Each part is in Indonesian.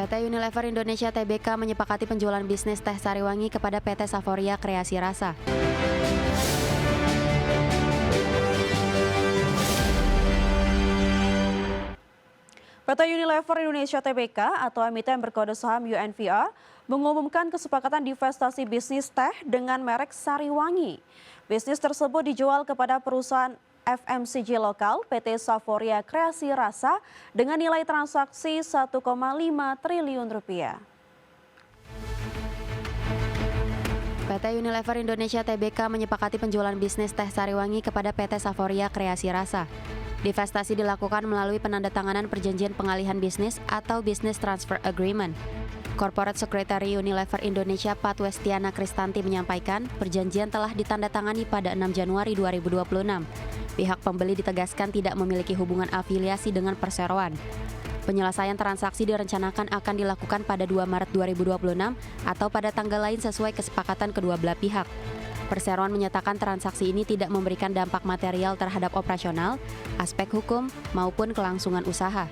PT Unilever Indonesia Tbk menyepakati penjualan bisnis teh Sariwangi kepada PT Saforia Kreasi Rasa. PT Unilever Indonesia Tbk atau emiten berkode saham UNVR mengumumkan kesepakatan divestasi bisnis teh dengan merek Sariwangi. Bisnis tersebut dijual kepada perusahaan FMCG lokal PT Saforia Kreasi Rasa dengan nilai transaksi 1,5 triliun rupiah. PT Unilever Indonesia Tbk menyepakati penjualan bisnis teh Sariwangi kepada PT Saforia Kreasi Rasa. Divestasi dilakukan melalui penandatanganan perjanjian pengalihan bisnis atau Business Transfer Agreement. Corporate Secretary Unilever Indonesia Pat Westiana Kristanti menyampaikan perjanjian telah ditandatangani pada 6 Januari 2026. Pihak pembeli ditegaskan tidak memiliki hubungan afiliasi dengan perseroan. Penyelesaian transaksi direncanakan akan dilakukan pada 2 Maret 2026 atau pada tanggal lain sesuai kesepakatan kedua belah pihak. Perseroan menyatakan transaksi ini tidak memberikan dampak material terhadap operasional, aspek hukum, maupun kelangsungan usaha.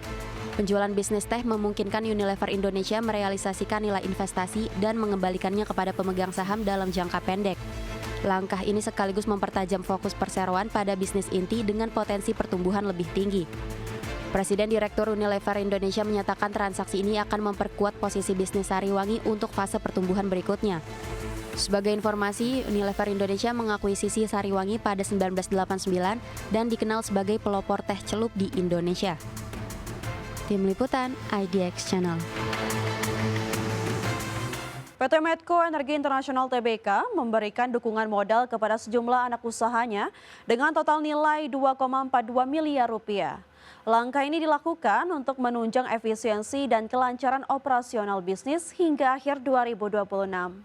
Penjualan bisnis teh memungkinkan Unilever Indonesia merealisasikan nilai investasi dan mengembalikannya kepada pemegang saham dalam jangka pendek. Langkah ini sekaligus mempertajam fokus perseroan pada bisnis inti dengan potensi pertumbuhan lebih tinggi. Presiden Direktur Unilever Indonesia menyatakan transaksi ini akan memperkuat posisi bisnis Sariwangi untuk fase pertumbuhan berikutnya. Sebagai informasi, Unilever Indonesia mengakuisisi Sariwangi pada 1989 dan dikenal sebagai pelopor teh celup di Indonesia. Tim Liputan IDX Channel. PT Medco Energi Internasional Tbk memberikan dukungan modal kepada sejumlah anak usahanya dengan total nilai 2,42 miliar rupiah. Langkah ini dilakukan untuk menunjang efisiensi dan kelancaran operasional bisnis hingga akhir 2026.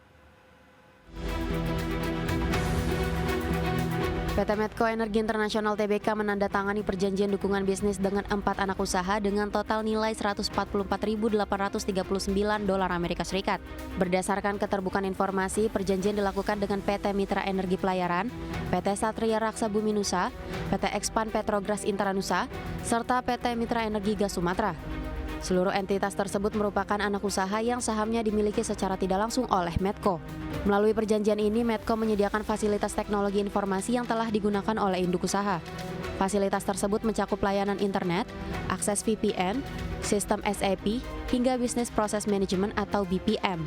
PT Medco Energi Internasional Tbk menandatangani perjanjian dukungan bisnis dengan 4 anak usaha dengan total nilai 144.839 dolar Amerika Serikat. Berdasarkan keterbukaan informasi, perjanjian dilakukan dengan PT Mitra Energi Pelayaran, PT Satria Raksa Bumi Nusa, PT Expand Petrogras Intranusa, serta PT Mitra Energi Gas Sumatera. Seluruh entitas tersebut merupakan anak usaha yang sahamnya dimiliki secara tidak langsung oleh Medco. Melalui perjanjian ini, Medco menyediakan fasilitas teknologi informasi yang telah digunakan oleh induk usaha. Fasilitas tersebut mencakup layanan internet, akses VPN, sistem SAP, hingga Business Process Management atau BPM.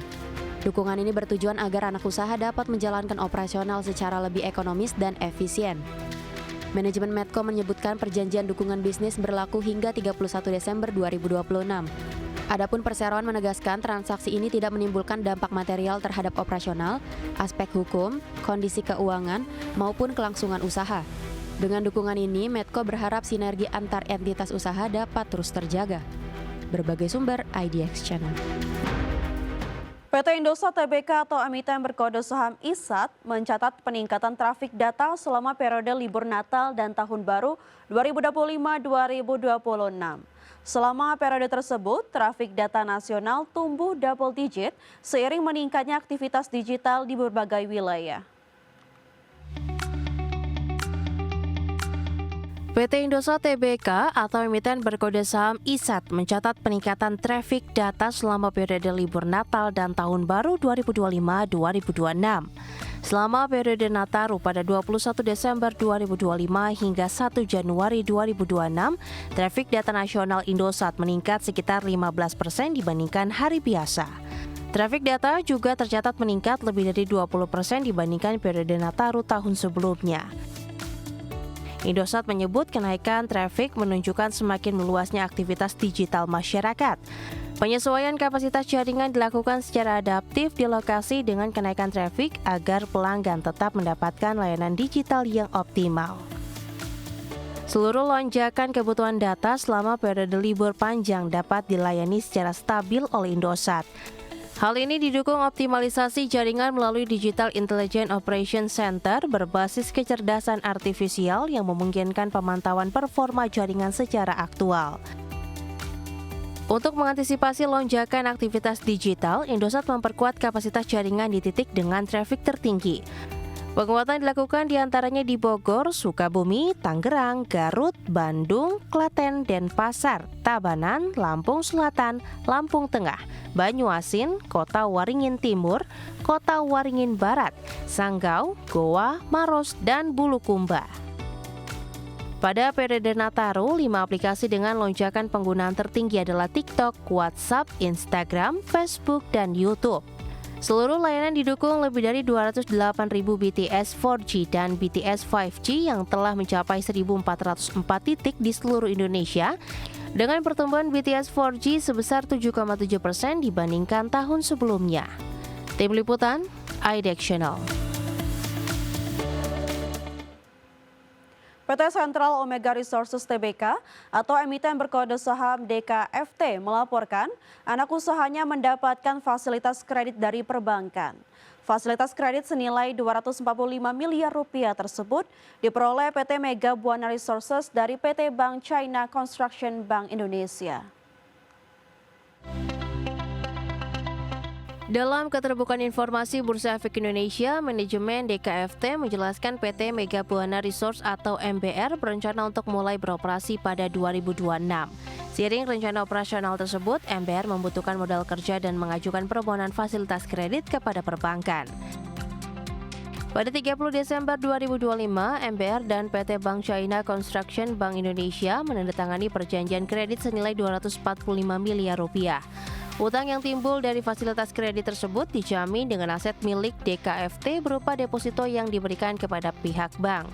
Dukungan ini bertujuan agar anak usaha dapat menjalankan operasional secara lebih ekonomis dan efisien. Manajemen Medco menyebutkan perjanjian dukungan bisnis berlaku hingga 31 Desember 2026. Adapun perseroan menegaskan transaksi ini tidak menimbulkan dampak material terhadap operasional, aspek hukum, kondisi keuangan, maupun kelangsungan usaha. Dengan dukungan ini, Medco berharap sinergi antar entitas usaha dapat terus terjaga. Berbagai sumber IDX Channel. PT Indosat Tbk atau emiten berkode saham ISAT mencatat peningkatan trafik data selama periode libur Natal dan Tahun Baru 2025-2026. Selama periode tersebut, trafik data nasional tumbuh double digit seiring meningkatnya aktivitas digital di berbagai wilayah. PT Indosat Tbk atau emiten berkode saham ISAT mencatat peningkatan trafik data selama periode libur Natal dan Tahun Baru 2025-2026. Selama periode Nataru pada 21 Desember 2025 hingga 1 Januari 2026, trafik data nasional Indosat meningkat sekitar 15% dibandingkan hari biasa. Trafik data juga tercatat meningkat lebih dari 20% dibandingkan periode Nataru tahun sebelumnya. Indosat menyebut kenaikan trafik menunjukkan semakin meluasnya aktivitas digital masyarakat. Penyesuaian kapasitas jaringan dilakukan secara adaptif di lokasi dengan kenaikan trafik agar pelanggan tetap mendapatkan layanan digital yang optimal. Seluruh lonjakan kebutuhan data selama periode libur panjang dapat dilayani secara stabil oleh Indosat. Hal ini didukung optimalisasi jaringan melalui Digital Intelligent Operation Center berbasis kecerdasan artifisial yang memungkinkan pemantauan performa jaringan secara aktual. Untuk mengantisipasi lonjakan aktivitas digital, Indosat memperkuat kapasitas jaringan di titik dengan trafik tertinggi. Penguatan dilakukan diantaranya di Bogor, Sukabumi, Tangerang, Garut, Bandung, Klaten, Denpasar, Tabanan, Lampung Selatan, Lampung Tengah, Banyuasin, Kota Waringin Timur, Kota Waringin Barat, Sanggau, Goa, Maros, dan Bulukumba. Pada periode Nataru, 5 aplikasi dengan lonjakan penggunaan tertinggi adalah TikTok, WhatsApp, Instagram, Facebook, dan YouTube. Seluruh layanan didukung lebih dari 208.000 BTS 4G dan BTS 5G yang telah mencapai 1.404 titik di seluruh Indonesia, dengan pertumbuhan BTS 4G sebesar 7,7% dibandingkan tahun sebelumnya. Tim Liputan, IDEX Channel. PT Sentral Omega Resources Tbk atau emiten berkode saham DKFT melaporkan anak usahanya mendapatkan fasilitas kredit dari perbankan. Fasilitas kredit senilai Rp245 miliar tersebut diperoleh PT Mega Buana Resources dari PT Bank China Construction Bank Indonesia. Dalam keterbukaan informasi Bursa Efek Indonesia, manajemen DKFT menjelaskan PT Mega Buana Resource atau MBR berencana untuk mulai beroperasi pada 2026. Seiring rencana operasional tersebut, MBR membutuhkan modal kerja dan mengajukan permohonan fasilitas kredit kepada perbankan. Pada 30 Desember 2025, MBR dan PT Bank China Construction Bank Indonesia menandatangani perjanjian kredit senilai Rp245 miliar. Utang yang timbul dari fasilitas kredit tersebut dijamin dengan aset milik DKFT berupa deposito yang diberikan kepada pihak bank.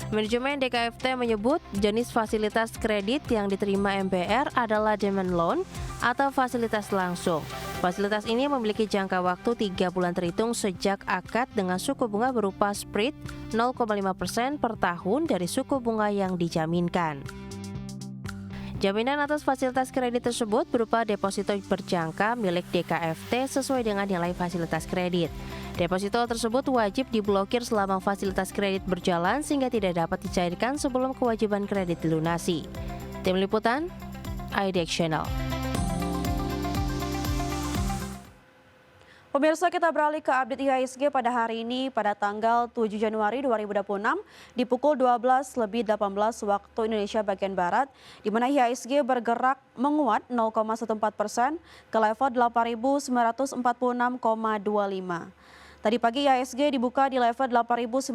Manajemen DKFT menyebut jenis fasilitas kredit yang diterima MBR adalah demand loan atau fasilitas langsung. Fasilitas ini memiliki jangka waktu 3 bulan terhitung sejak akad dengan suku bunga berupa spread 0,5% per tahun dari suku bunga yang dijaminkan. Jaminan atas fasilitas kredit tersebut berupa deposito berjangka milik DKFT sesuai dengan nilai fasilitas kredit. Deposito tersebut wajib diblokir selama fasilitas kredit berjalan sehingga tidak dapat dicairkan sebelum kewajiban kredit dilunasi. Tim Liputan, IDEX Channel. Pemirsa, kita beralih ke update IHSG pada hari ini pada tanggal 7 Januari 2026 di pukul 12:18 waktu Indonesia bagian Barat, di mana IHSG bergerak menguat 0,14% ke level 8.946,25. Tadi pagi IHSG dibuka di level 8.959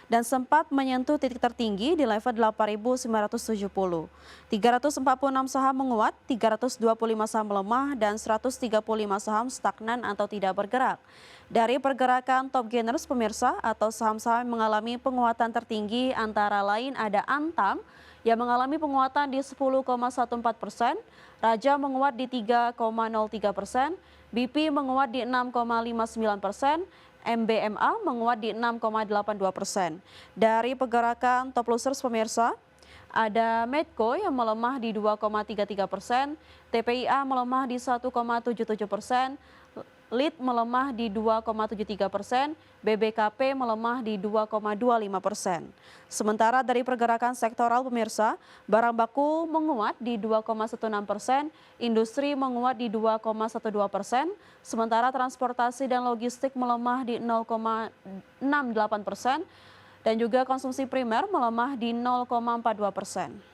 dan sempat menyentuh titik tertinggi di level 8.970. 346 saham menguat, 325 saham melemah, dan 135 saham stagnan atau tidak bergerak. Dari pergerakan top gainers pemirsa atau saham-saham yang mengalami penguatan tertinggi antara lain ada Antam yang mengalami penguatan di 10,14%, Raja menguat di 3,03%, BP menguat di 6,59%, MBMA menguat di 6,82%. Dari pergerakan top losers pemirsa, ada Medco yang melemah di 2,33%, TPIA melemah di 1,77%, LIT melemah di 2,73%, BBKP melemah di 2,25%. Sementara dari pergerakan sektoral pemirsa, barang baku menguat di 2,16%, industri menguat di 2,12%, sementara transportasi dan logistik melemah di 0,68%, dan juga konsumsi primer melemah di 0,42%.